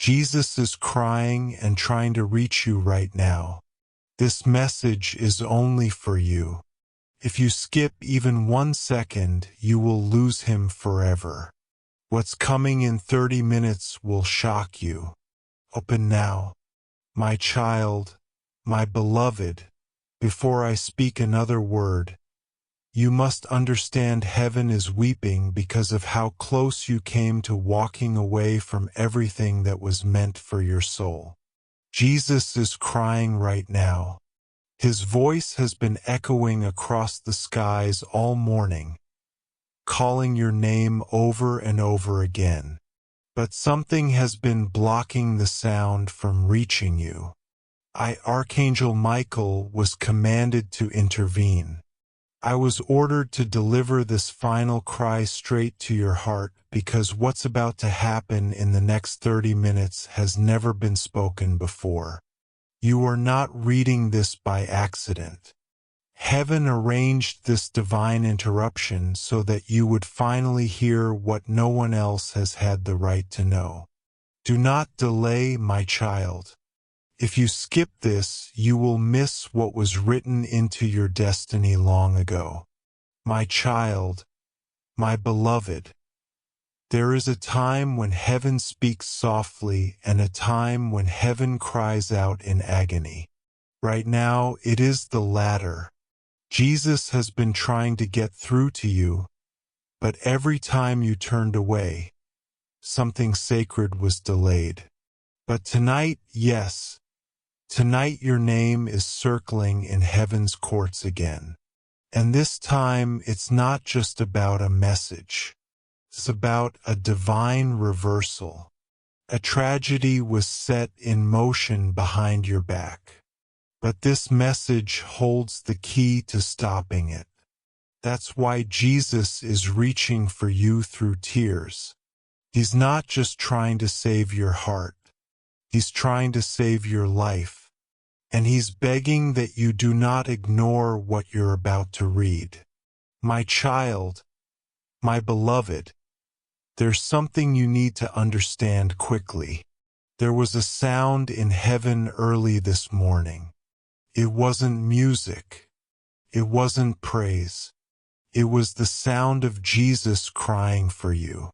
Jesus is crying and trying to reach you right now. This message is only for you. If you skip even 1 second, you will lose him forever. What's coming in 30 minutes will shock you. Open now. My child, my beloved, before I speak another word, you must understand heaven is weeping because of how close you came to walking away from everything that was meant for your soul. Jesus is crying right now. His voice has been echoing across the skies all morning, calling your name over and over again. But something has been blocking the sound from reaching you. Archangel Michael was commanded to intervene. I was ordered to deliver this final cry straight to your heart because what's about to happen in the next 30 minutes has never been spoken before. You are not reading this by accident. Heaven arranged this divine interruption so that you would finally hear what no one else has had the right to know. Do not delay, my child. If you skip this, you will miss what was written into your destiny long ago. My child, my beloved, there is a time when heaven speaks softly and a time when heaven cries out in agony. Right now, it is the latter. Jesus has been trying to get through to you, but every time you turned away, something sacred was delayed. But tonight, yes, tonight your name is circling in heaven's courts again. And this time it's not just about a message. It's about a divine reversal. A tragedy was set in motion behind your back. But this message holds the key to stopping it. That's why Jesus is reaching for you through tears. He's not just trying to save your heart. He's trying to save your life. And he's begging that you do not ignore what you're about to read. My child, my beloved, there's something you need to understand quickly. There was a sound in heaven early this morning. It wasn't music. It wasn't praise. It was the sound of Jesus crying for you.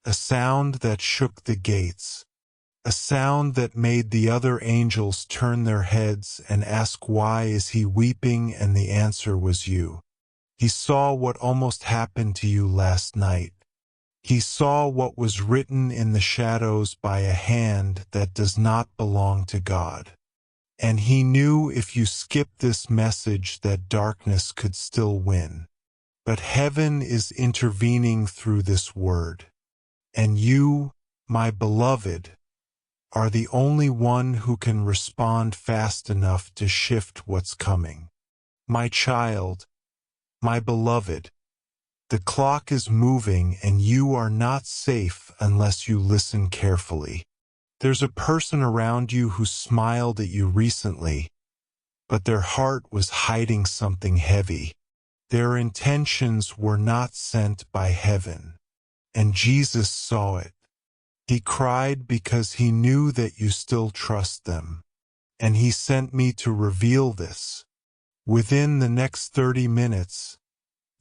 A sound that shook the gates. A sound that made the other angels turn their heads and ask why is he weeping, and the answer was you. He saw what almost happened to you last night. He saw what was written in the shadows by a hand that does not belong to God. And he knew if you skipped this message that darkness could still win. But heaven is intervening through this word. And you, my beloved, are the only one who can respond fast enough to shift what's coming. My child, my beloved, the clock is moving and you are not safe unless you listen carefully. There's a person around you who smiled at you recently, but their heart was hiding something heavy. Their intentions were not sent by heaven, and Jesus saw it. He cried because he knew that you still trust them, and he sent me to reveal this. Within the next 30 minutes,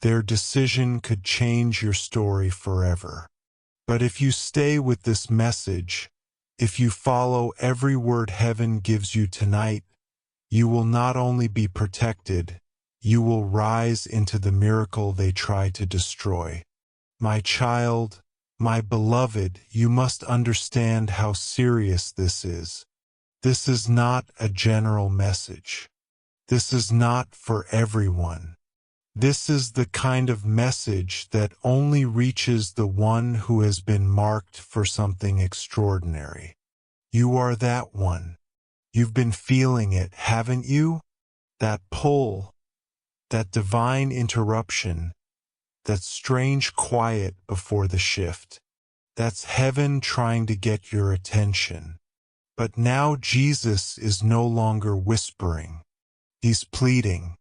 their decision could change your story forever. But if you stay with this message, if you follow every word heaven gives you tonight, you will not only be protected, you will rise into the miracle they try to destroy. My child, my beloved, you must understand how serious this is. This is not a general message. This is not for everyone. This is the kind of message that only reaches the one who has been marked for something extraordinary. You are that one. You've been feeling it, haven't you? That pull, that divine interruption, that strange quiet before the shift. That's heaven trying to get your attention. But now Jesus is no longer whispering. He's pleading.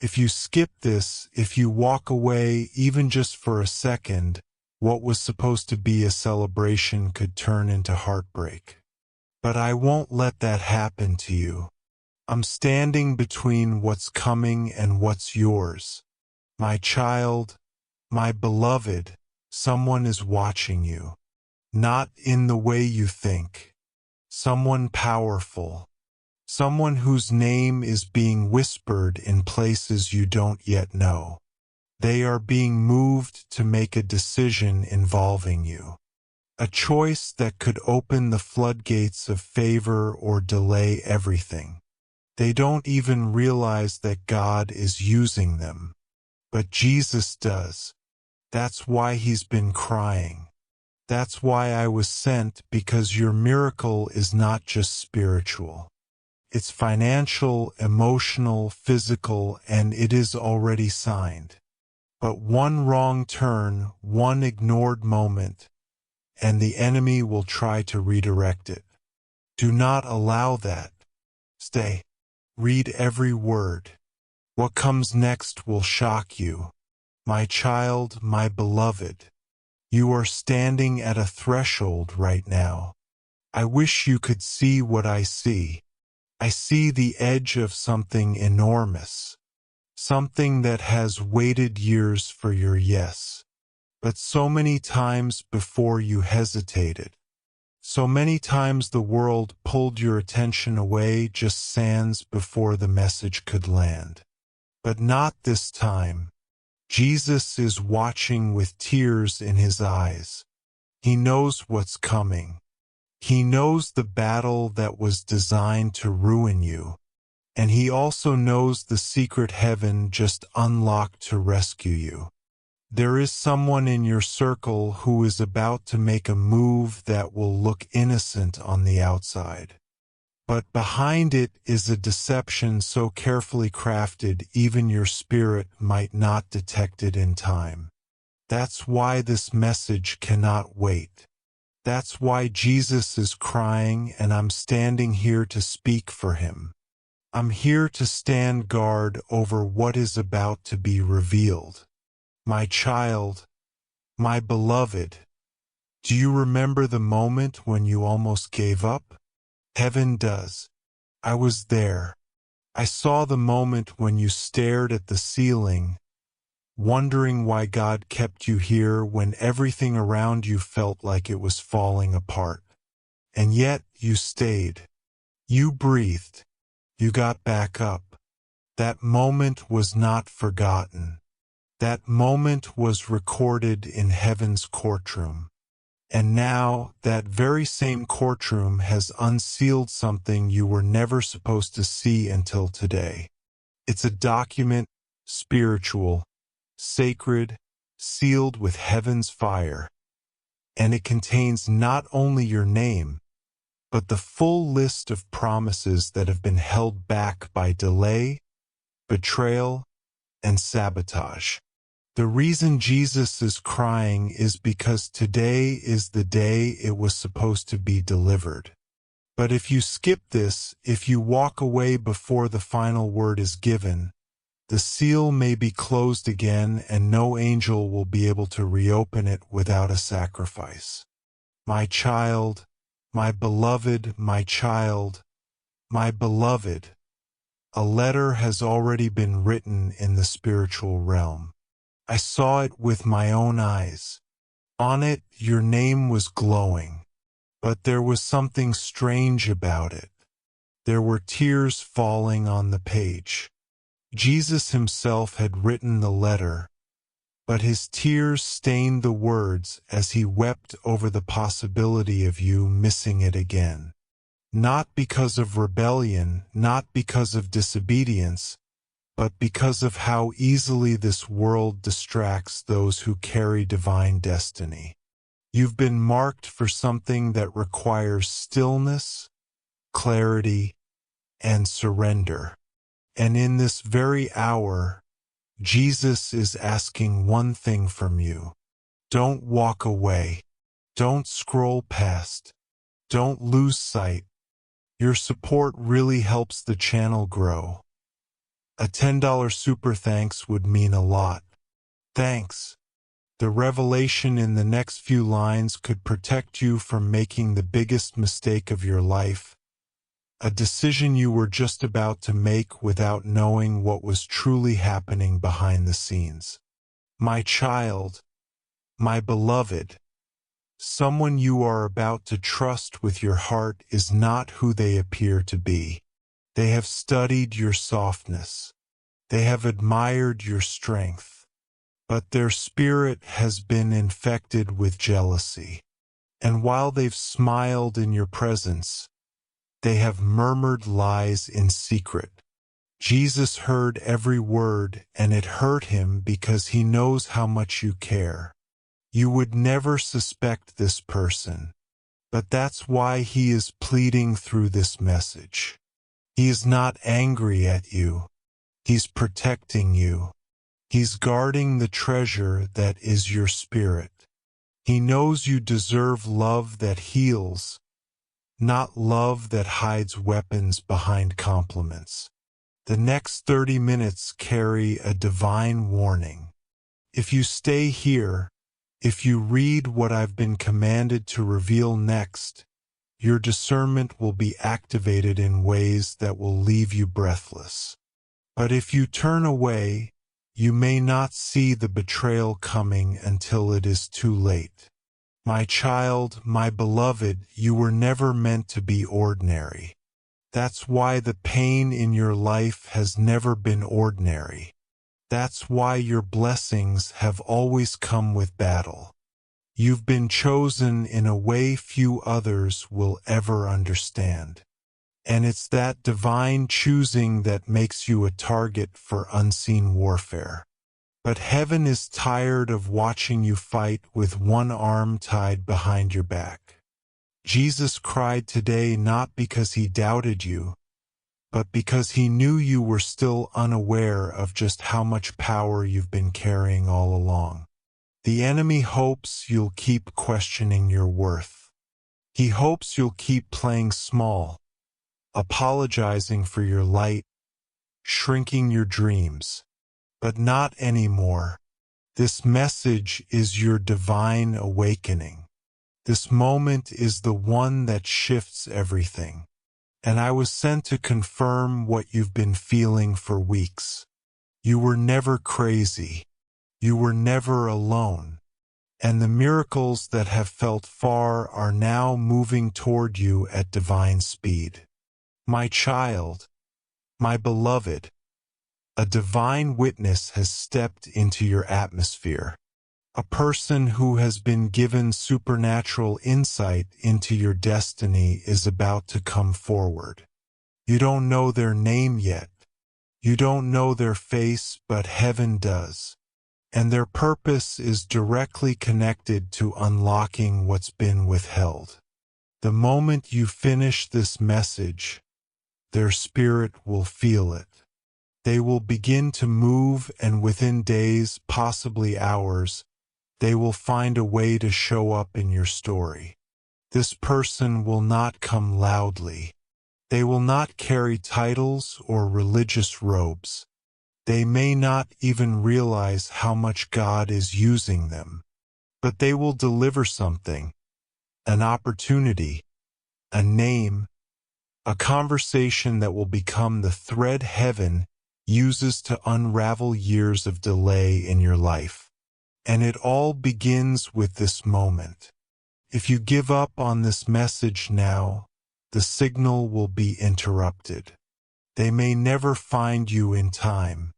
If you skip this, if you walk away even just for a second, what was supposed to be a celebration could turn into heartbreak. But I won't let that happen to you. I'm standing between what's coming and what's yours. My child, my beloved, someone is watching you. Not in the way you think. Someone powerful. Someone whose name is being whispered in places you don't yet know. They are being moved to make a decision involving you. A choice that could open the floodgates of favor or delay everything. They don't even realize that God is using them. But Jesus does. That's why he's been crying. That's why I was sent, because your miracle is not just spiritual. It's financial, emotional, physical, and it is already signed. But one wrong turn, one ignored moment, and the enemy will try to redirect it. Do not allow that. Stay. Read every word. What comes next will shock you. My child, my beloved, you are standing at a threshold right now. I wish you could see what I see. I see the edge of something enormous. Something that has waited years for your yes. But so many times before you hesitated. So many times the world pulled your attention away just sands before the message could land. But not this time. Jesus is watching with tears in his eyes. He knows what's coming. He knows the battle that was designed to ruin you. And he also knows the secret heaven just unlocked to rescue you. There is someone in your circle who is about to make a move that will look innocent on the outside. But behind it is a deception so carefully crafted even your spirit might not detect it in time. That's why this message cannot wait. That's why Jesus is crying, and I'm standing here to speak for him. I'm here to stand guard over what is about to be revealed. My child, my beloved, do you remember the moment when you almost gave up? Heaven does. I was there. I saw the moment when you stared at the ceiling, wondering why God kept you here when everything around you felt like it was falling apart. And yet you stayed. You breathed. You got back up. That moment was not forgotten. That moment was recorded in heaven's courtroom. And now, that very same courtroom has unsealed something you were never supposed to see until today. It's a document, spiritual, sacred, sealed with heaven's fire. And it contains not only your name, but the full list of promises that have been held back by delay, betrayal, and sabotage. The reason Jesus is crying is because today is the day it was supposed to be delivered. But if you skip this, if you walk away before the final word is given, the seal may be closed again and no angel will be able to reopen it without a sacrifice. My child, my beloved, my child, my beloved, a letter has already been written in the spiritual realm. I saw it with my own eyes. On it, your name was glowing, but there was something strange about it. There were tears falling on the page. Jesus himself had written the letter, but his tears stained the words as he wept over the possibility of you missing it again. Not because of rebellion, not because of disobedience, but because of how easily this world distracts those who carry divine destiny. You've been marked for something that requires stillness, clarity, and surrender. And in this very hour, Jesus is asking one thing from you. Don't walk away. Don't scroll past. Don't lose sight. Your support really helps the channel grow. A $10 super thanks would mean a lot. Thanks. The revelation in the next few lines could protect you from making the biggest mistake of your life, a decision you were just about to make without knowing what was truly happening behind the scenes. My child, my beloved, someone you are about to trust with your heart is not who they appear to be. They have studied your softness. They have admired your strength. But their spirit has been infected with jealousy. And while they've smiled in your presence, they have murmured lies in secret. Jesus heard every word, and it hurt him because he knows how much you care. You would never suspect this person, but that's why he is pleading through this message. He is not angry at you. He's protecting you. He's guarding the treasure that is your spirit. He knows you deserve love that heals, not love that hides weapons behind compliments. The next 30 minutes carry a divine warning. If you stay here, if you read what I've been commanded to reveal next, your discernment will be activated in ways that will leave you breathless. But if you turn away, you may not see the betrayal coming until it is too late. My child, my beloved, you were never meant to be ordinary. That's why the pain in your life has never been ordinary. That's why your blessings have always come with battle. You've been chosen in a way few others will ever understand. And it's that divine choosing that makes you a target for unseen warfare. But heaven is tired of watching you fight with one arm tied behind your back. Jesus cried today not because he doubted you, but because he knew you were still unaware of just how much power you've been carrying all along. The enemy hopes you'll keep questioning your worth. He hopes you'll keep playing small, apologizing for your light, shrinking your dreams. But not anymore. This message is your divine awakening. This moment is the one that shifts everything. And I was sent to confirm what you've been feeling for weeks. You were never crazy. You were never alone. And the miracles that have felt far are now moving toward you at divine speed. My child, my beloved, a divine witness has stepped into your atmosphere. A person who has been given supernatural insight into your destiny is about to come forward. You don't know their name yet. You don't know their face, but heaven does. And their purpose is directly connected to unlocking what's been withheld. The moment you finish this message, their spirit will feel it. They will begin to move, and within days, possibly hours, they will find a way to show up in your story. This person will not come loudly. They will not carry titles or religious robes. They may not even realize how much God is using them. But they will deliver something, an opportunity, a name, a conversation that will become the thread heaven uses to unravel years of delay in your life. And it all begins with this moment. If you give up on this message now, the signal will be interrupted. They may never find you in time.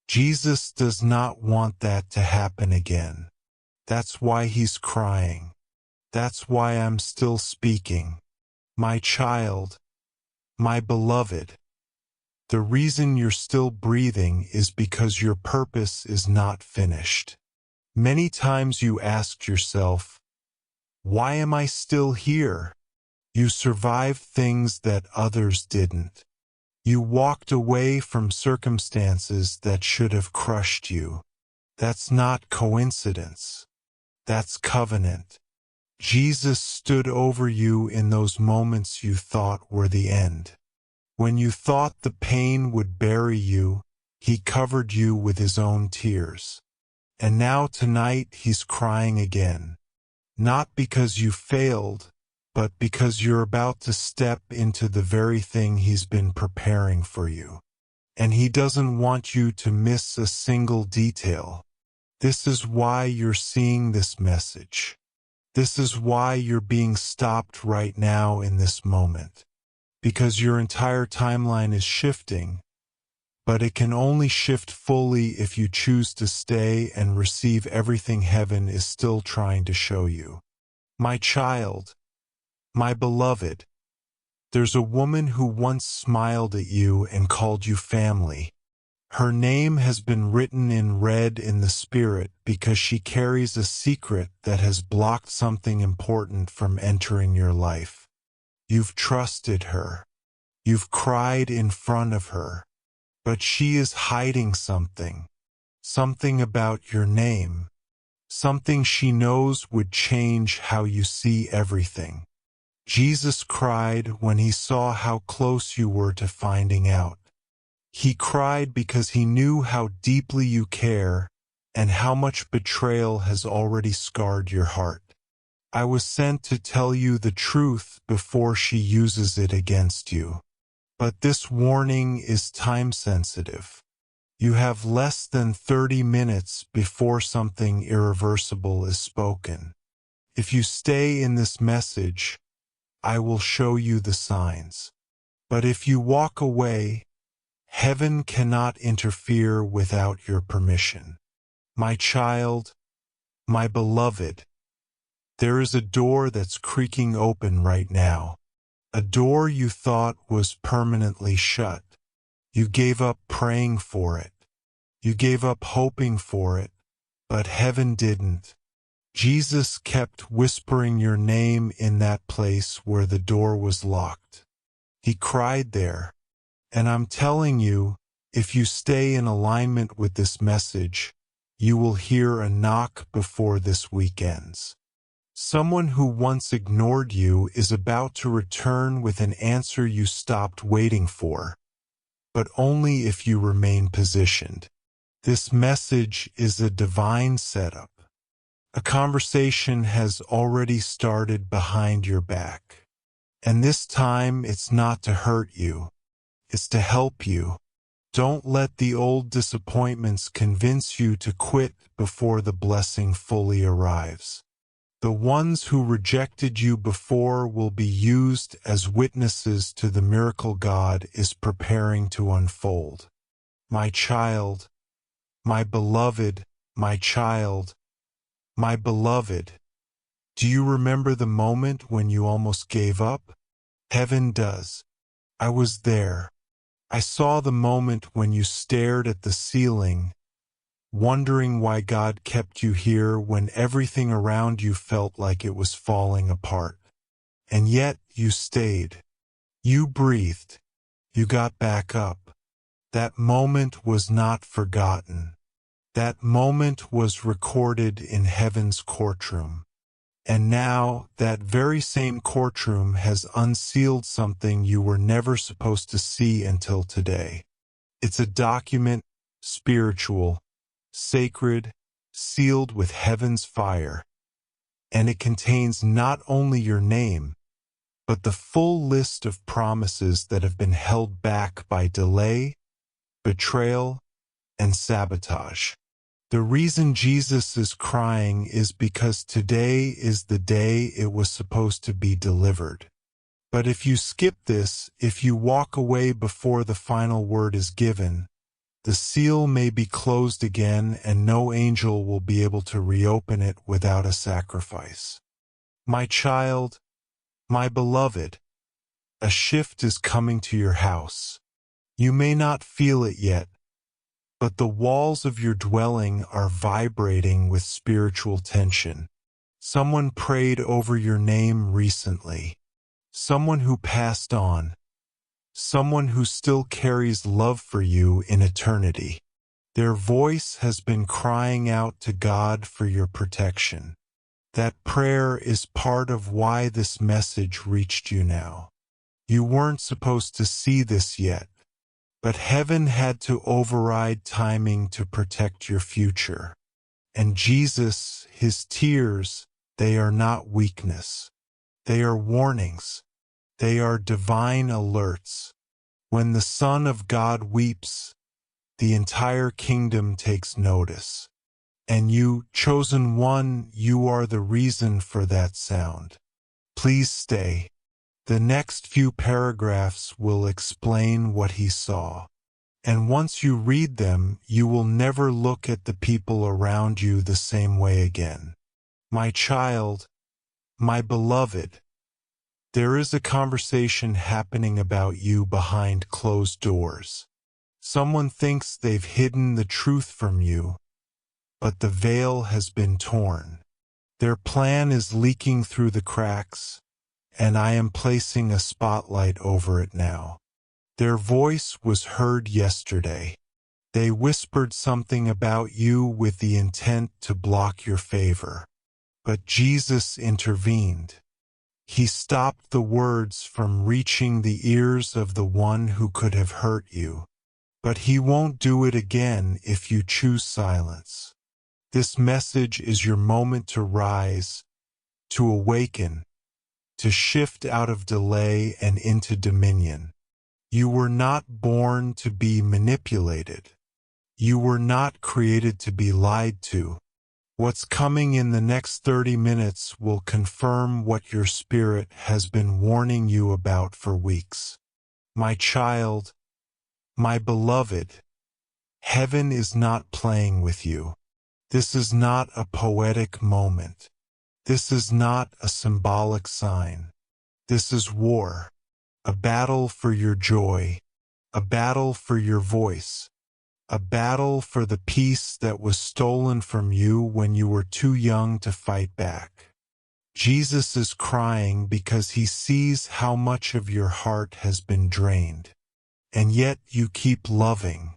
Jesus does not want that to happen again. That's why he's crying. That's why I'm still speaking. My child, my beloved, the reason you're still breathing is because your purpose is not finished. Many times you asked yourself, why am I still here? You survived things that others didn't. You walked away from circumstances that should have crushed you. That's not coincidence. That's covenant. Jesus stood over you in those moments you thought were the end. When you thought the pain would bury you, he covered you with his own tears. And now tonight he's crying again. Not because you failed, but because you're about to step into the very thing he's been preparing for you. And he doesn't want you to miss a single detail. This is why you're seeing this message. This is why you're being stopped right now in this moment. Because your entire timeline is shifting, but it can only shift fully if you choose to stay and receive everything heaven is still trying to show you. My child, my beloved, there's a woman who once smiled at you and called you family. Her name has been written in red in the spirit because she carries a secret that has blocked something important from entering your life. You've trusted her. You've cried in front of her. But she is hiding something. Something about your name. Something she knows would change how you see everything. Jesus cried when he saw how close you were to finding out. He cried because he knew how deeply you care and how much betrayal has already scarred your heart. I was sent to tell you the truth before she uses it against you. But this warning is time-sensitive. You have less than 30 minutes before something irreversible is spoken. If you stay in this message, I will show you the signs. But if you walk away, heaven cannot interfere without your permission. My child, my beloved, there is a door that's creaking open right now. A door you thought was permanently shut. You gave up praying for it. You gave up hoping for it, but heaven didn't. Jesus kept whispering your name in that place where the door was locked. He cried there. And I'm telling you, if you stay in alignment with this message, you will hear a knock before this week ends. Someone who once ignored you is about to return with an answer you stopped waiting for, but only if you remain positioned. This message is a divine setup. A conversation has already started behind your back. And this time it's not to hurt you. It's to help you. Don't let the old disappointments convince you to quit before the blessing fully arrives. The ones who rejected you before will be used as witnesses to the miracle God is preparing to unfold. My child, my beloved, my child, my beloved, do you remember the moment when you almost gave up? Heaven does. I was there. I saw the moment when you stared at the ceiling, wondering why God kept you here when everything around you felt like it was falling apart. And yet you stayed. You breathed. You got back up. That moment was not forgotten. That moment was recorded in heaven's courtroom. And now, that very same courtroom has unsealed something you were never supposed to see until today. It's a document, spiritual, sacred, sealed with heaven's fire. And it contains not only your name, but the full list of promises that have been held back by delay, betrayal, and sabotage. The reason Jesus is crying is because today is the day it was supposed to be delivered. But if you skip this, if you walk away before the final word is given, the seal may be closed again and no angel will be able to reopen it without a sacrifice. My child, my beloved, a shift is coming to your house. You may not feel it yet, but the walls of your dwelling are vibrating with spiritual tension. Someone prayed over your name recently. Someone who passed on. Someone who still carries love for you in eternity. Their voice has been crying out to God for your protection. That prayer is part of why this message reached you now. You weren't supposed to see this yet. But heaven had to override timing to protect your future. And Jesus, his tears, they are not weakness. They are warnings. They are divine alerts. When the Son of God weeps, the entire kingdom takes notice. And you, chosen one, you are the reason for that sound. Please stay. The next few paragraphs will explain what he saw. And once you read them, you will never look at the people around you the same way again. My child, my beloved, there is a conversation happening about you behind closed doors. Someone thinks they've hidden the truth from you, but the veil has been torn. Their plan is leaking through the cracks, and I am placing a spotlight over it now. Their voice was heard yesterday. They whispered something about you with the intent to block your favor. But Jesus intervened. He stopped the words from reaching the ears of the one who could have hurt you. But he won't do it again if you choose silence. This message is your moment to rise, to awaken, to shift out of delay and into dominion. You were not born to be manipulated. You were not created to be lied to. What's coming in the next 30 minutes will confirm what your spirit has been warning you about for weeks. My child, my beloved, heaven is not playing with you. This is not a poetic moment. This is not a symbolic sign. This is war. A battle for your joy, a battle for your voice, a battle for the peace that was stolen from you when you were too young to fight back. Jesus is crying because he sees how much of your heart has been drained. And yet you keep loving,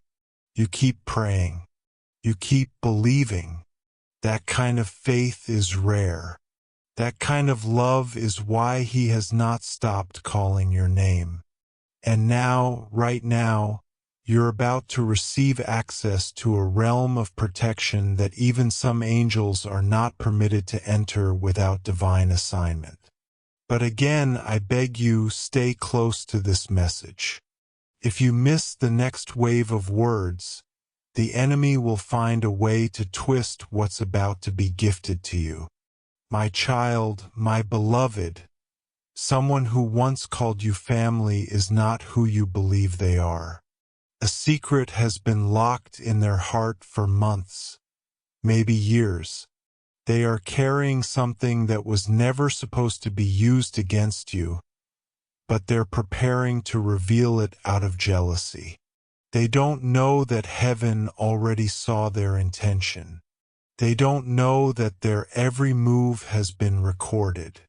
you keep praying, you keep believing. That kind of faith is rare. That kind of love is why he has not stopped calling your name. And now, right now, you're about to receive access to a realm of protection that even some angels are not permitted to enter without divine assignment. But again, I beg you, stay close to this message. If you miss the next wave of words, the enemy will find a way to twist what's about to be gifted to you. My child, my beloved, someone who once called you family is not who you believe they are. A secret has been locked in their heart for months, maybe years. They are carrying something that was never supposed to be used against you, but they're preparing to reveal it out of jealousy. They don't know that heaven already saw their intention. They don't know that their every move has been recorded.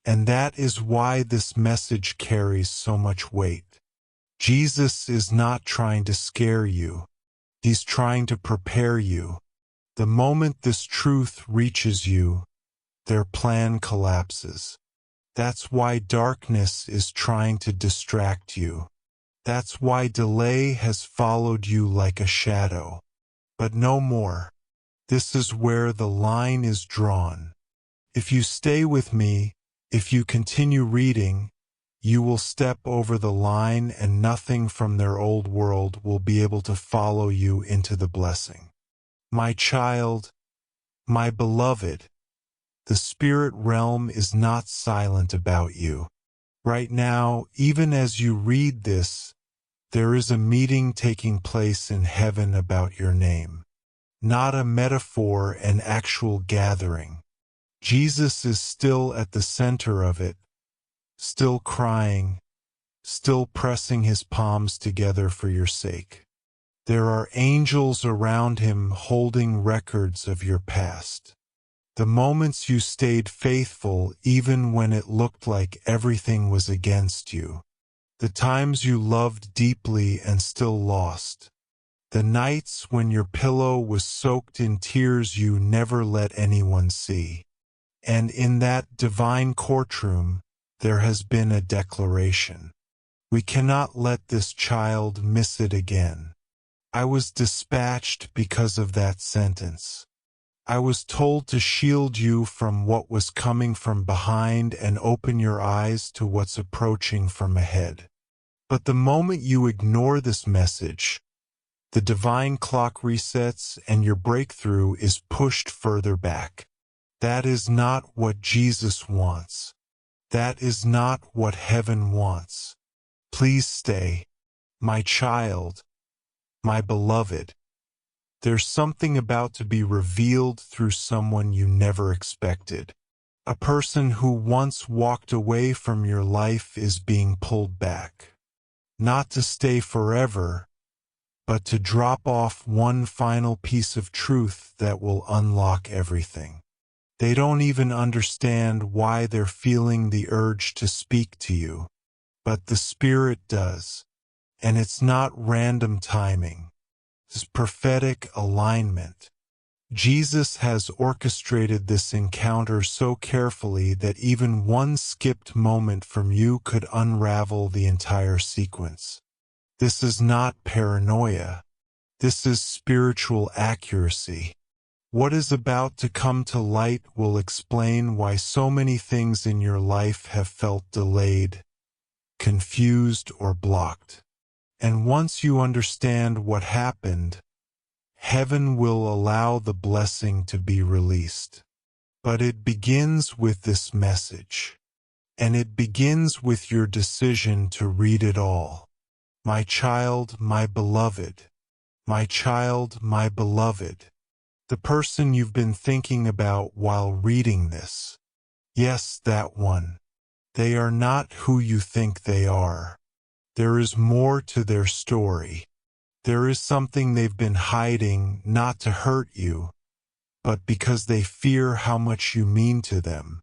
And that is why this message carries so much weight. Jesus is not trying to scare you. He's trying to prepare you. The moment this truth reaches you, their plan collapses. That's why darkness is trying to distract you. That's why delay has followed you like a shadow. But no more. This is where the line is drawn. If you stay with me, if you continue reading, you will step over the line and nothing from their old world will be able to follow you into the blessing. My child, my beloved, the spirit realm is not silent about you. Right now, even as you read this, there is a meeting taking place in heaven about your name. Not a metaphor, an actual gathering. Jesus is still at the center of it, still crying, still pressing his palms together for your sake. There are angels around him holding records of your past. The moments you stayed faithful even when it looked like everything was against you. The times you loved deeply and still lost. The nights when your pillow was soaked in tears you never let anyone see. And in that divine courtroom, there has been a declaration. We cannot let this child miss it again. I was dispatched because of that sentence. I was told to shield you from what was coming from behind and open your eyes to what's approaching from ahead. But the moment you ignore this message, the divine clock resets and your breakthrough is pushed further back. That is not what Jesus wants. That is not what heaven wants. Please stay, my child, my beloved. There's something about to be revealed through someone you never expected. A person who once walked away from your life is being pulled back. Not to stay forever, but to drop off one final piece of truth that will unlock everything. They don't even understand why they're feeling the urge to speak to you, but the Spirit does. And it's not random timing. It's prophetic alignment. Jesus has orchestrated this encounter so carefully that even one skipped moment from you could unravel the entire sequence. This is not paranoia. This is spiritual accuracy. What is about to come to light will explain why so many things in your life have felt delayed, confused, or blocked. And once you understand what happened, heaven will allow the blessing to be released. But it begins with this message. And it begins with your decision to read it all. My child, my beloved. My child, my beloved. The person you've been thinking about while reading this. Yes, that one. They are not who you think they are. There is more to their story. There is something they've been hiding, not to hurt you, but because they fear how much you mean to them.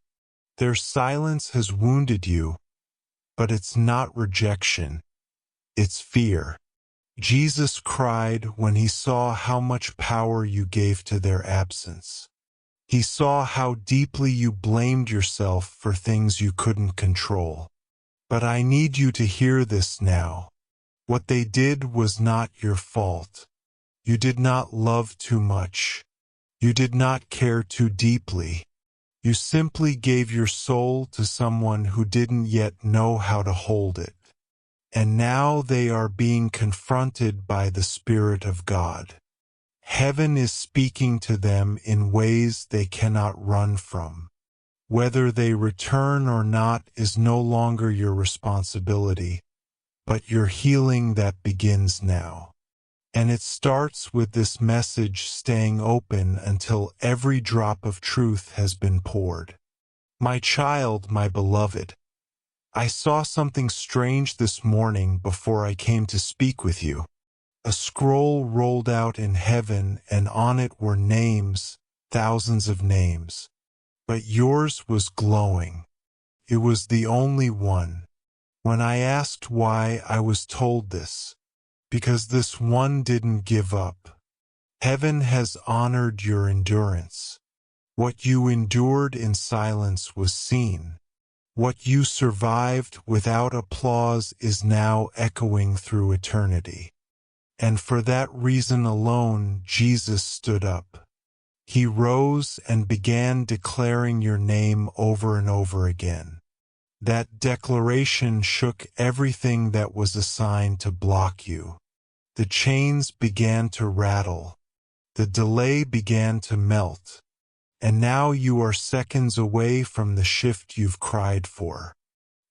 Their silence has wounded you, but it's not rejection. It's fear. Jesus cried when he saw how much power you gave to their absence. He saw how deeply you blamed yourself for things you couldn't control. But I need you to hear this now. What they did was not your fault. You did not love too much. You did not care too deeply. You simply gave your soul to someone who didn't yet know how to hold it. And now they are being confronted by the Spirit of God. Heaven is speaking to them in ways they cannot run from. Whether they return or not is no longer your responsibility, but your healing that begins now. And it starts with this message staying open until every drop of truth has been poured. My child, my beloved, I saw something strange this morning before I came to speak with you. A scroll rolled out in heaven, and on it were names, thousands of names. But yours was glowing. It was the only one. When I asked why, I was told this. Because this one didn't give up. Heaven has honored your endurance. What you endured in silence was seen. What you survived without applause is now echoing through eternity. And for that reason alone, Jesus stood up. He rose and began declaring your name over and over again. That declaration shook everything that was assigned to block you. The chains began to rattle. The delay began to melt. And now you are seconds away from the shift you've cried for.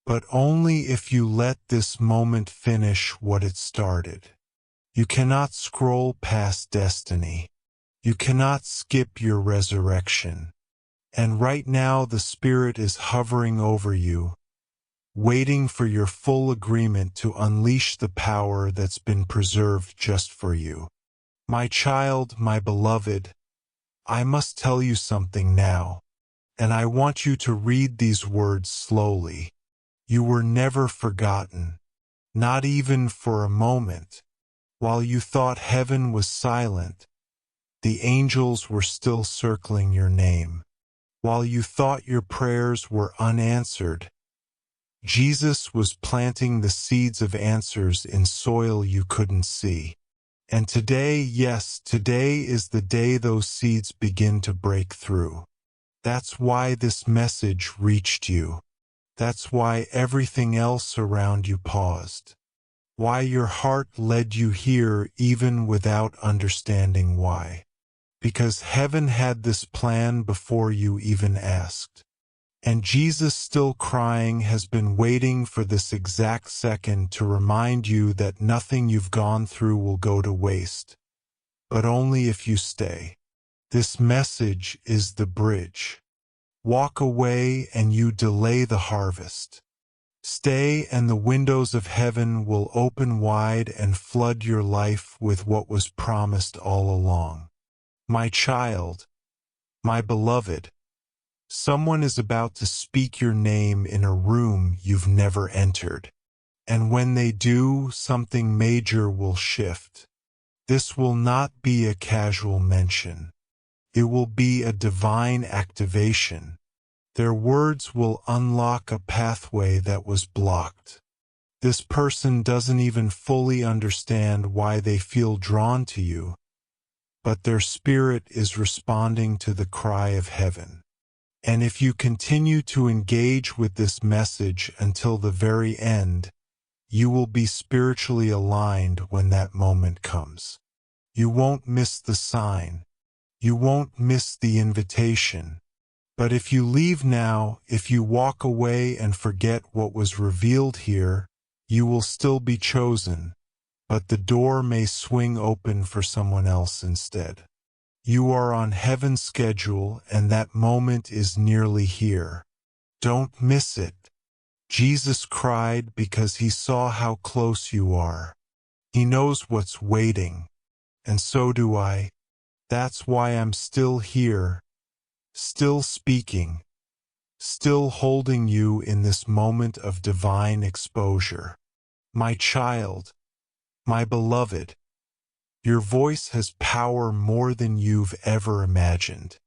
But only if you let this moment finish what it started. You cannot scroll past destiny. You cannot skip your resurrection. And right now the Spirit is hovering over you, waiting for your full agreement to unleash the power that's been preserved just for you. My child, my beloved, I must tell you something now, and I want you to read these words slowly. You were never forgotten, not even for a moment. While you thought heaven was silent, the angels were still circling your name. While you thought your prayers were unanswered, Jesus was planting the seeds of answers in soil you couldn't see. And today, yes, today is the day those seeds begin to break through. That's why this message reached you. That's why everything else around you paused. Why your heart led you here even without understanding why. Because heaven had this plan before you even asked. And Jesus, still crying, has been waiting for this exact second to remind you that nothing you've gone through will go to waste, but only if you stay. This message is the bridge. Walk away and you delay the harvest. Stay and the windows of heaven will open wide and flood your life with what was promised all along. My child, my beloved, someone is about to speak your name in a room you've never entered. And when they do, something major will shift. This will not be a casual mention. It will be a divine activation. Their words will unlock a pathway that was blocked. This person doesn't even fully understand why they feel drawn to you, but their spirit is responding to the cry of heaven. And if you continue to engage with this message until the very end, you will be spiritually aligned when that moment comes. You won't miss the sign. You won't miss the invitation. But if you leave now, if you walk away and forget what was revealed here, you will still be chosen, but the door may swing open for someone else instead. You are on heaven's schedule, and that moment is nearly here. Don't miss it. Jesus cried because he saw how close you are. He knows what's waiting, and so do I. That's why I'm still here, still speaking, still holding you in this moment of divine exposure. My child, my beloved, your voice has power more than you've ever imagined.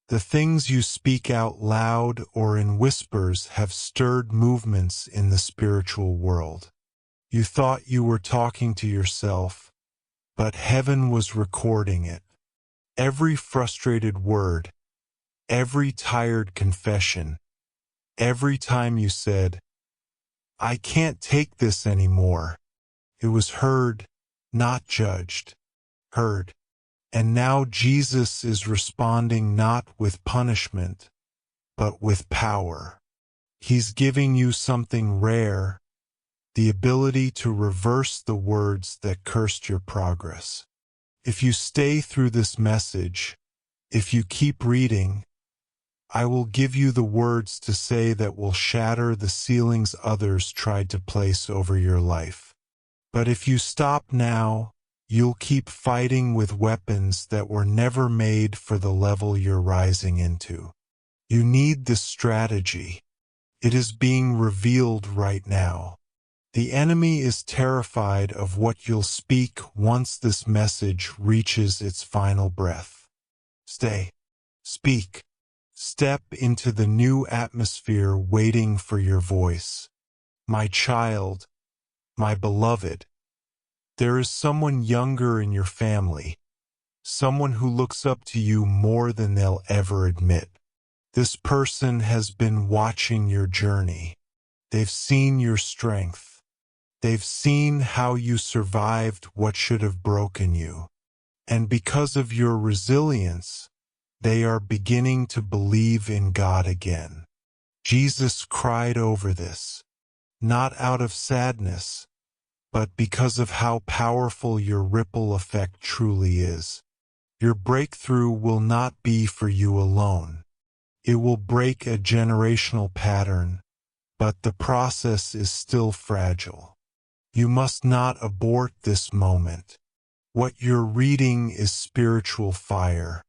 The things you speak out loud or in whispers have stirred movements in the spiritual world. You thought you were talking to yourself, but heaven was recording it. Every frustrated word, every tired confession, every time you said, "I can't take this anymore," it was heard, not judged. Heard. And now Jesus is responding not with punishment, but with power. He's giving you something rare, the ability to reverse the words that cursed your progress. If you stay through this message, if you keep reading, I will give you the words to say that will shatter the ceilings others tried to place over your life. But if you stop now, you'll keep fighting with weapons that were never made for the level you're rising into. You need this strategy. It is being revealed right now. The enemy is terrified of what you'll speak once this message reaches its final breath. Stay. Speak. Step into the new atmosphere waiting for your voice. My child, my beloved, there is someone younger in your family, someone who looks up to you more than they'll ever admit. This person has been watching your journey. They've seen your strength. They've seen how you survived what should have broken you. And because of your resilience, they are beginning to believe in God again. Jesus cried over this, not out of sadness, but because of how powerful your ripple effect truly is. Your breakthrough will not be for you alone. It will break a generational pattern, but the process is still fragile. You must not abort this moment. What you're reading is spiritual fire.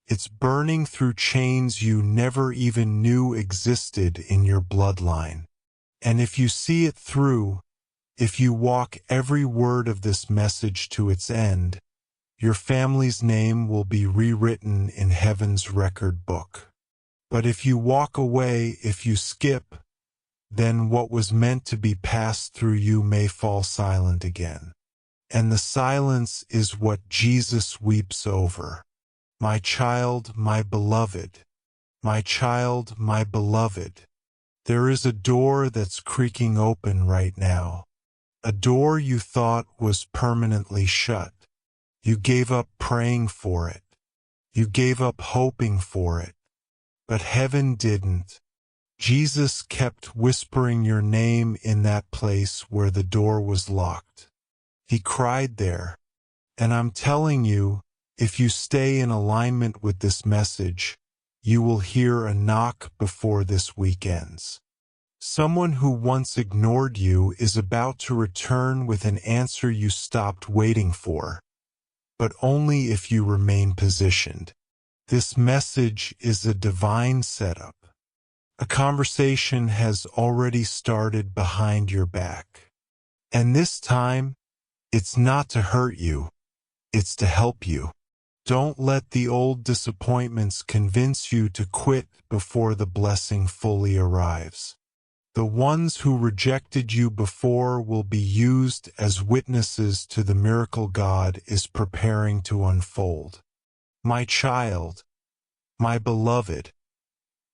It's burning through chains you never even knew existed in your bloodline. And if you see it through, if you walk every word of this message to its end, your family's name will be rewritten in heaven's record book. But if you walk away, if you skip, then what was meant to be passed through you may fall silent again. And the silence is what Jesus weeps over. My child, my beloved. My child, my beloved. There is a door that's creaking open right now. A door you thought was permanently shut. You gave up praying for it. You gave up hoping for it. But heaven didn't. Jesus kept whispering your name in that place where the door was locked. He cried there. And I'm telling you, if you stay in alignment with this message, you will hear a knock before this week ends. Someone who once ignored you is about to return with an answer you stopped waiting for, but only if you remain positioned. This message is a divine setup. A conversation has already started behind your back. And this time, it's not to hurt you, it's to help you. Don't let the old disappointments convince you to quit before the blessing fully arrives. The ones who rejected you before will be used as witnesses to the miracle God is preparing to unfold. My child, my beloved,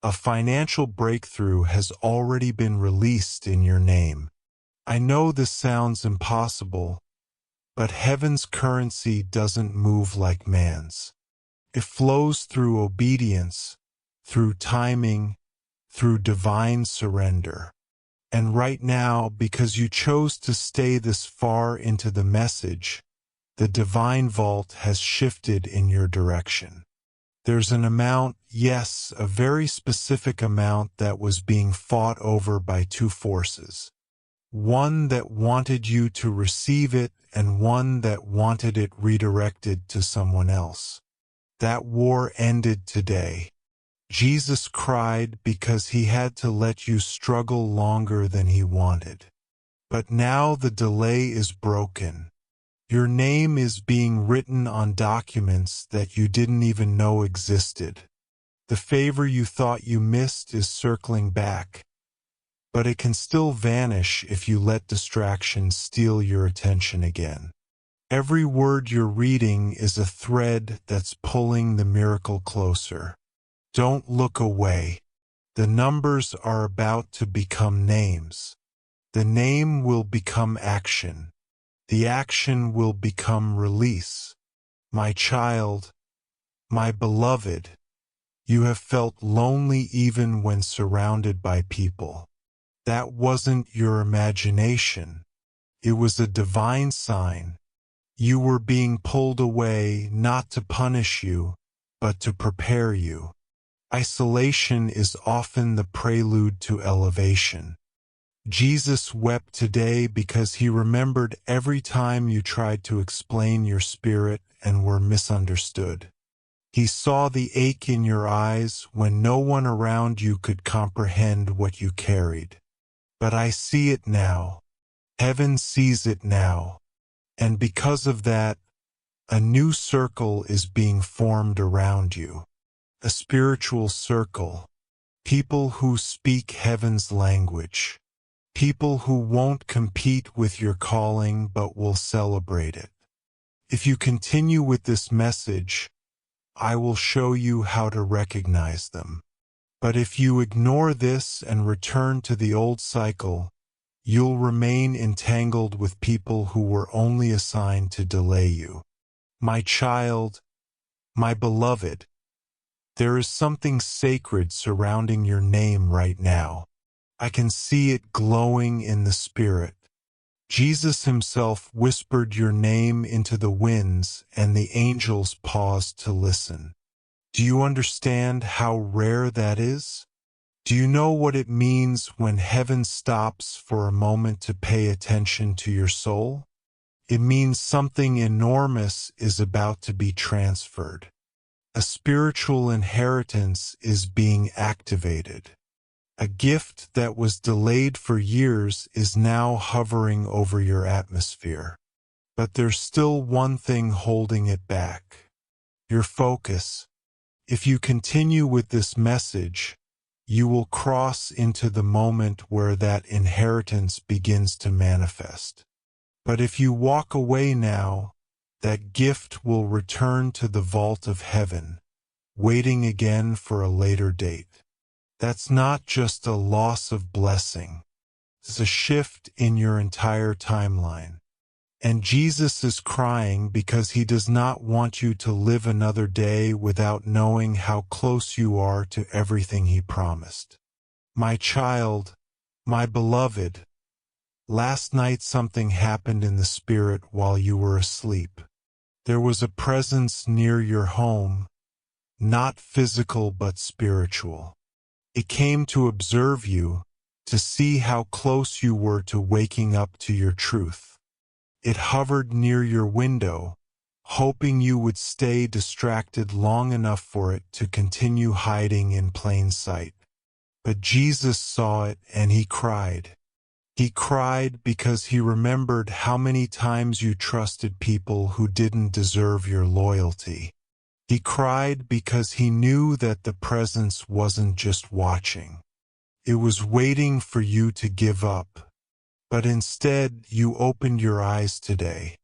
a financial breakthrough has already been released in your name. I know this sounds impossible, but heaven's currency doesn't move like man's. It flows through obedience, through timing, through divine surrender. And right now, because you chose to stay this far into the message, the divine vault has shifted in your direction. There's an amount, yes, a very specific amount that was being fought over by two forces. One that wanted you to receive it and one that wanted it redirected to someone else. That war ended today. Jesus cried because he had to let you struggle longer than he wanted. But now the delay is broken. Your name is being written on documents that you didn't even know existed. The favor you thought you missed is circling back, but it can still vanish if you let distractions steal your attention again. Every word you're reading is a thread that's pulling the miracle closer. Don't look away. The numbers are about to become names. The name will become action. The action will become release. My child, my beloved, you have felt lonely even when surrounded by people. That wasn't your imagination. It was a divine sign. You were being pulled away not to punish you, but to prepare you. Isolation is often the prelude to elevation. Jesus wept today because he remembered every time you tried to explain your spirit and were misunderstood. He saw the ache in your eyes when no one around you could comprehend what you carried. But I see it now. Heaven sees it now. And because of that, a new circle is being formed around you. A spiritual circle. People who speak heaven's language. People who won't compete with your calling but will celebrate it. If you continue with this message, I will show you how to recognize them. But if you ignore this and return to the old cycle, you'll remain entangled with people who were only assigned to delay you. My child, my beloved, there is something sacred surrounding your name right now. I can see it glowing in the spirit. Jesus himself whispered your name into the winds, and the angels paused to listen. Do you understand how rare that is? Do you know what it means when heaven stops for a moment to pay attention to your soul? It means something enormous is about to be transferred. A spiritual inheritance is being activated. A gift that was delayed for years is now hovering over your atmosphere. But there's still one thing holding it back. Your focus. If you continue with this message, you will cross into the moment where that inheritance begins to manifest. But if you walk away now, that gift will return to the vault of heaven, waiting again for a later date. That's not just a loss of blessing. It's a shift in your entire timeline. And Jesus is crying because he does not want you to live another day without knowing how close you are to everything he promised. My child, my beloved, last night something happened in the spirit while you were asleep. There was a presence near your home, not physical but spiritual. It came to observe you, to see how close you were to waking up to your truth. It hovered near your window, hoping you would stay distracted long enough for it to continue hiding in plain sight. But Jesus saw it and he cried. He cried because he remembered how many times you trusted people who didn't deserve your loyalty. He cried because he knew that the presence wasn't just watching. It was waiting for you to give up. But instead, you opened your eyes today.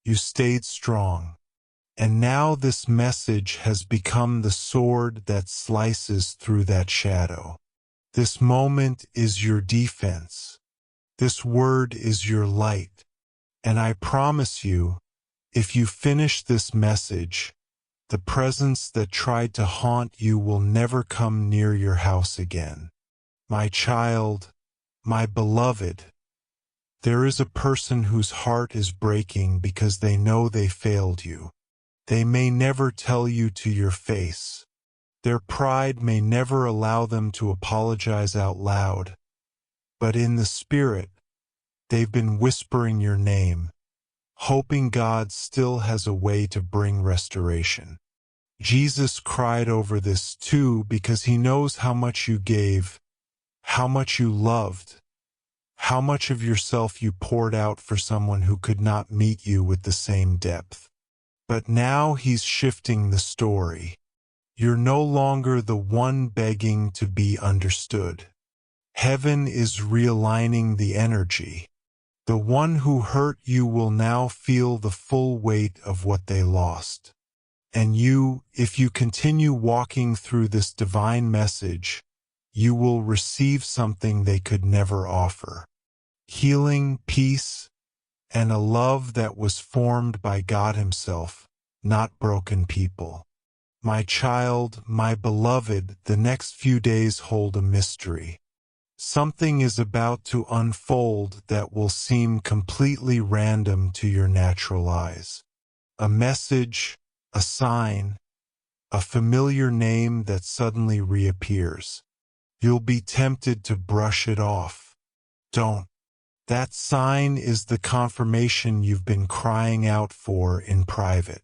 You stayed strong. And now this message has become the sword that slices through that shadow. This moment is your defense. This word is your light. And I promise you, if you finish this message, the presence that tried to haunt you will never come near your house again. My child, my beloved, there is a person whose heart is breaking because they know they failed you. They may never tell you to your face. Their pride may never allow them to apologize out loud. But in the spirit, they've been whispering your name, hoping God still has a way to bring restoration. Jesus cried over this too because he knows how much you gave, how much you loved, how much of yourself you poured out for someone who could not meet you with the same depth. But now he's shifting the story. You're no longer the one begging to be understood. Heaven is realigning the energy. The one who hurt you will now feel the full weight of what they lost. And you, if you continue walking through this divine message, you will receive something they could never offer. Healing, peace, and a love that was formed by God himself, not broken people. My child, my beloved, the next few days hold a mystery. Something is about to unfold that will seem completely random to your natural eyes. A message, a sign, a familiar name that suddenly reappears. You'll be tempted to brush it off. Don't. That sign is the confirmation you've been crying out for in private.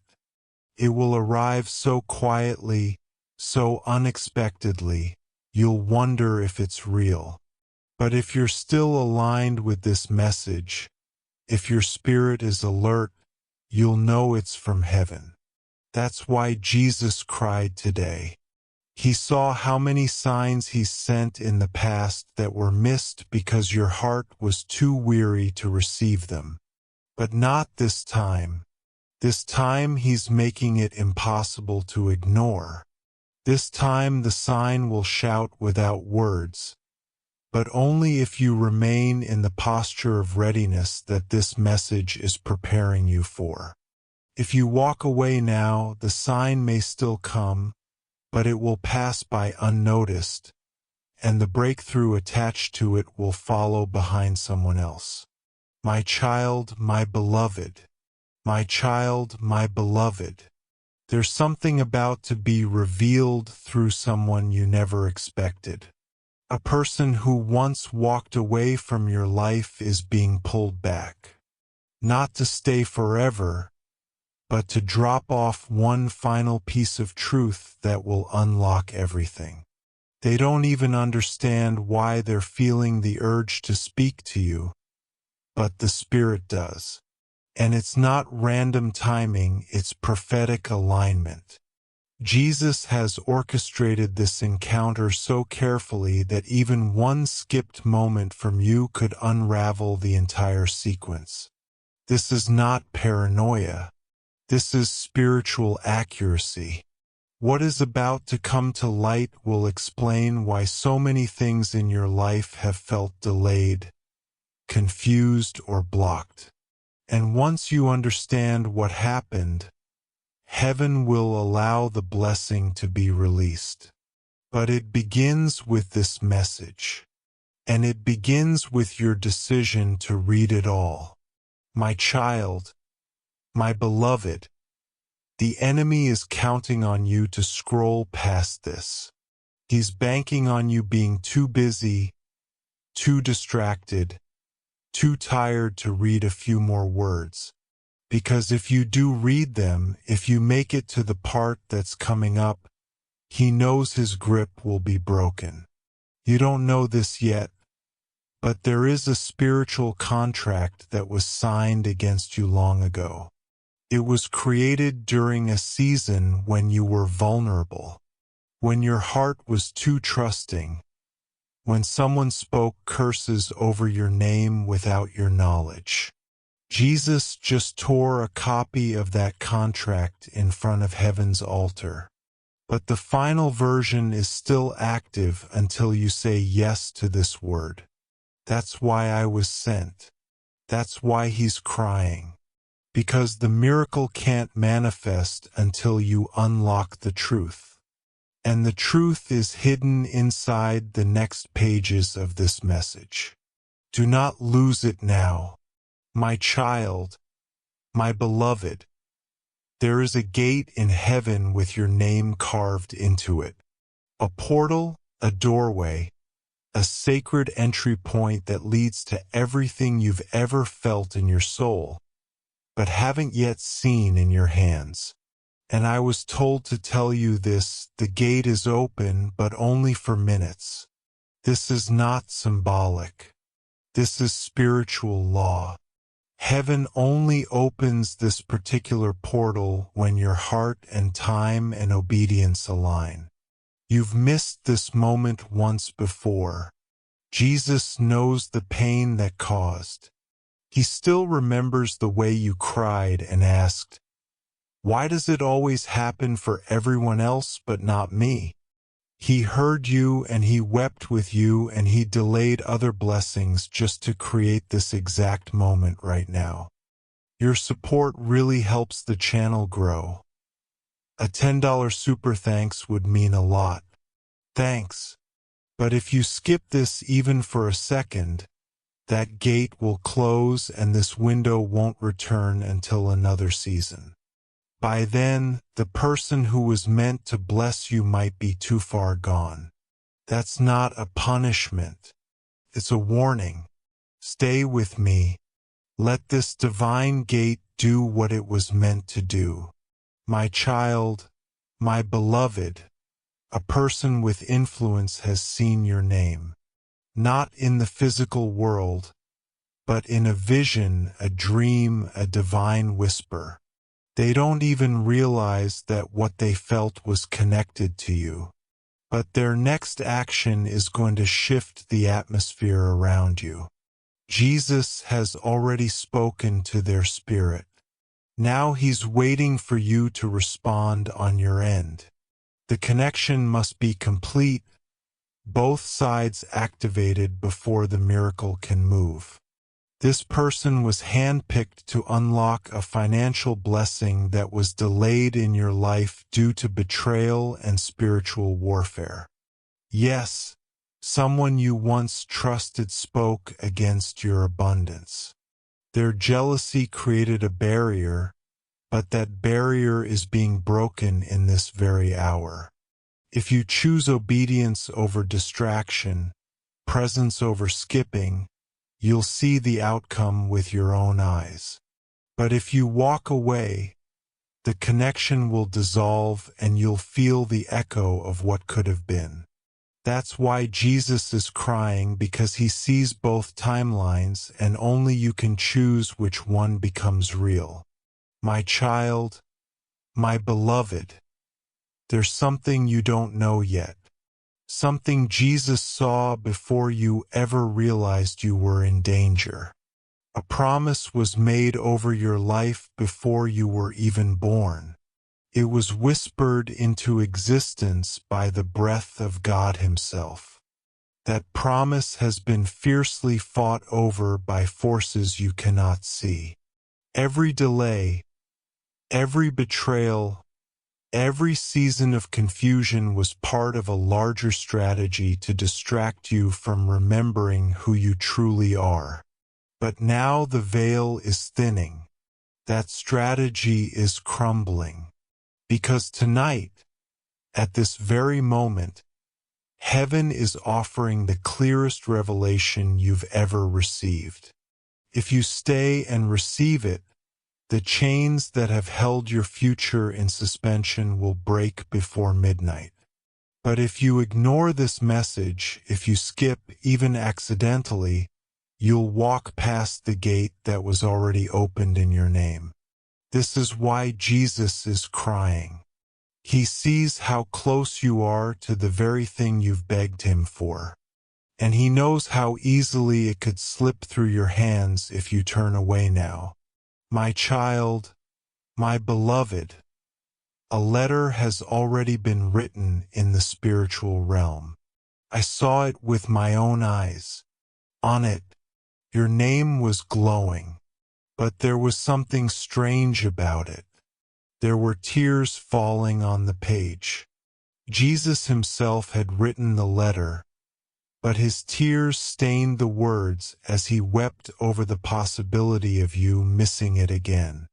It will arrive so quietly, so unexpectedly, you'll wonder if it's real. But if you're still aligned with this message, if your spirit is alert, you'll know it's from heaven. That's why Jesus cried today. He saw how many signs he sent in the past that were missed because your heart was too weary to receive them. But not this time. This time he's making it impossible to ignore. This time the sign will shout without words, but only if you remain in the posture of readiness that this message is preparing you for. If you walk away now, the sign may still come, but it will pass by unnoticed, and the breakthrough attached to it will follow behind someone else. My child, my beloved, my child, my beloved, there's something about to be revealed through someone you never expected. A person who once walked away from your life is being pulled back. Not to stay forever, but to drop off one final piece of truth that will unlock everything. They don't even understand why they're feeling the urge to speak to you, but the Spirit does. And it's not random timing, it's prophetic alignment. Jesus has orchestrated this encounter so carefully that even one skipped moment from you could unravel the entire sequence. This is not paranoia. This is spiritual accuracy. What is about to come to light will explain why so many things in your life have felt delayed, confused, or blocked. And once you understand what happened, heaven will allow the blessing to be released. But it begins with this message. And it begins with your decision to read it all. My child, my beloved, the enemy is counting on you to scroll past this. He's banking on you being too busy, too distracted, too tired to read a few more words. Because if you do read them, if you make it to the part that's coming up, he knows his grip will be broken. You don't know this yet, but there is a spiritual contract that was signed against you long ago. It was created during a season when you were vulnerable, when your heart was too trusting, when someone spoke curses over your name without your knowledge. Jesus just tore a copy of that contract in front of heaven's altar. But the final version is still active until you say yes to this word. That's why I was sent. That's why he's crying. Because the miracle can't manifest until you unlock the truth. And the truth is hidden inside the next pages of this message. Do not lose it now. My child, my beloved, there is a gate in heaven with your name carved into it. A portal, a doorway, a sacred entry point that leads to everything you've ever felt in your soul, but haven't yet seen in your hands. And I was told to tell you this: the gate is open, but only for minutes. This is not symbolic. This is spiritual law. Heaven only opens this particular portal when your heart and time and obedience align. You've missed this moment once before. Jesus knows the pain that caused. He still remembers the way you cried and asked, "Why does it always happen for everyone else but not me?" He heard you and he wept with you, and he delayed other blessings just to create this exact moment right now. Your support really helps the channel grow. A $10 super thanks would mean a lot. Thanks. But if you skip this even for a second, that gate will close and this window won't return until another season. By then, the person who was meant to bless you might be too far gone. That's not a punishment. It's a warning. Stay with me. Let this divine gate do what it was meant to do. My child, my beloved, a person with influence has seen your name. Not in the physical world, but in a vision, a dream, a divine whisper. They don't even realize that what they felt was connected to you. But their next action is going to shift the atmosphere around you. Jesus has already spoken to their spirit. Now he's waiting for you to respond on your end. The connection must be complete, both sides activated before the miracle can move. This person was handpicked to unlock a financial blessing that was delayed in your life due to betrayal and spiritual warfare. Yes, someone you once trusted spoke against your abundance. Their jealousy created a barrier, but that barrier is being broken in this very hour. If you choose obedience over distraction, presence over skipping, you'll see the outcome with your own eyes. But if you walk away, the connection will dissolve and you'll feel the echo of what could have been. That's why Jesus is crying, because he sees both timelines and only you can choose which one becomes real. My child, my beloved, there's something you don't know yet. Something Jesus saw before you ever realized you were in danger. A promise was made over your life before you were even born. It was whispered into existence by the breath of God Himself. That promise has been fiercely fought over by forces you cannot see. Every delay, every betrayal, every season of confusion was part of a larger strategy to distract you from remembering who you truly are. But now the veil is thinning. That strategy is crumbling. Because tonight, at this very moment, heaven is offering the clearest revelation you've ever received. If you stay and receive it, the chains that have held your future in suspension will break before midnight. But if you ignore this message, if you skip, even accidentally, you'll walk past the gate that was already opened in your name. This is why Jesus is crying. He sees how close you are to the very thing you've begged Him for. And He knows how easily it could slip through your hands if you turn away now. My child, my beloved, a letter has already been written in the spiritual realm. I saw it with my own eyes. On it, your name was glowing, but there was something strange about it. There were tears falling on the page. Jesus Himself had written the letter, but His tears stained the words as He wept over the possibility of you missing it again.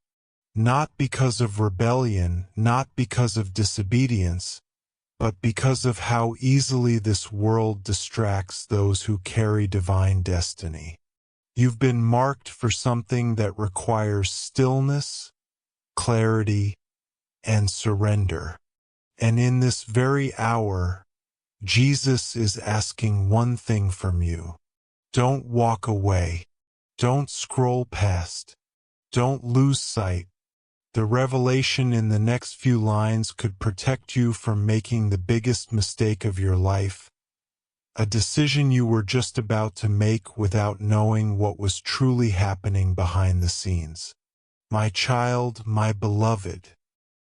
Not because of rebellion, not because of disobedience, but because of how easily this world distracts those who carry divine destiny. You've been marked for something that requires stillness, clarity, and surrender. And in this very hour, Jesus is asking one thing from you. Don't walk away. Don't scroll past. Don't lose sight. The revelation in the next few lines could protect you from making the biggest mistake of your life, a decision you were just about to make without knowing what was truly happening behind the scenes. My child, my beloved,